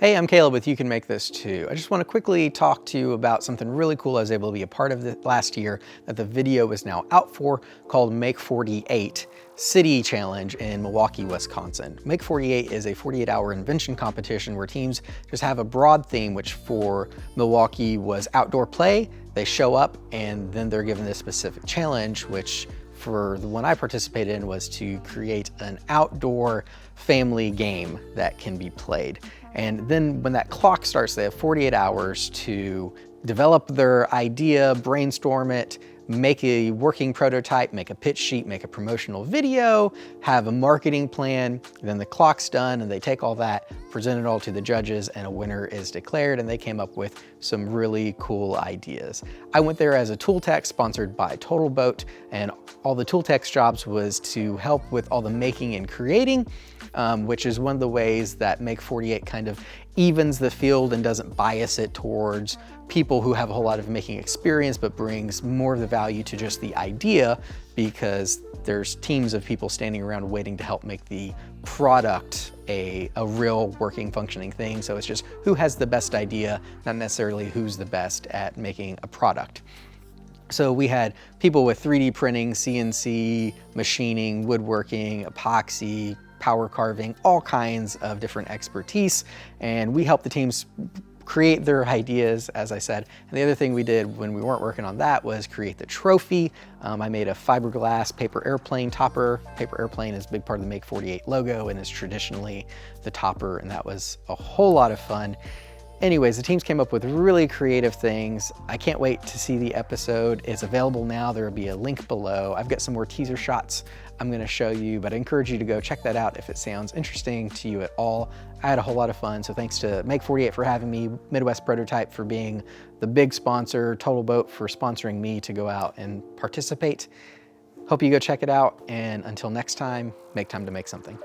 Hey, I'm Caleb with You Can Make This Too. I just want to quickly talk to you about something really cool I was able to be a part of last year that the video is now out for, called Make 48 City Challenge in Milwaukee, Wisconsin. Make 48 is a 48-hour invention competition where teams just have a broad theme, which for Milwaukee was outdoor play. They show up and then they're given this specific challenge, which for the one I participated in was to create an outdoor family game that can be played. And then when that clock starts, they have 48 hours to develop their idea, brainstorm it, make a working prototype, make a pitch sheet, make a promotional video, have a marketing plan. Then the clock's done and they take all that, present it all to the judges, and a winner is declared, and they came up with some really cool ideas. I went there as a tool tech sponsored by Total Boat, and all the tool tech's jobs was to help with all the making and creating, which is one of the ways that Make 48 kind of evens the field and doesn't bias it towards people who have a whole lot of making experience, but brings more of the value to just the idea, because there's teams of people standing around waiting to help make the product a real working, functioning thing. So it's just who has the best idea, not necessarily who's the best at making a product. So we had people with 3D printing, CNC, machining, woodworking, epoxy, power carving, all kinds of different expertise. And we helped the teams create their ideas, as I said. And the other thing we did when we weren't working on that was create the trophy. I made a fiberglass paper airplane topper. Paper airplane is a big part of the Make 48 logo and is traditionally the topper, and that was a whole lot of fun. Anyways, the teams came up with really creative things. I can't wait to see the episode. It's available now. There will be a link below. I've got some more teaser shots I'm gonna show you, but I encourage you to go check that out if it sounds interesting to you at all. I had a whole lot of fun, so thanks to Make 48 for having me, Midwest Prototype for being the big sponsor, Total Boat for sponsoring me to go out and participate. Hope you go check it out, and until next time, make time to make something.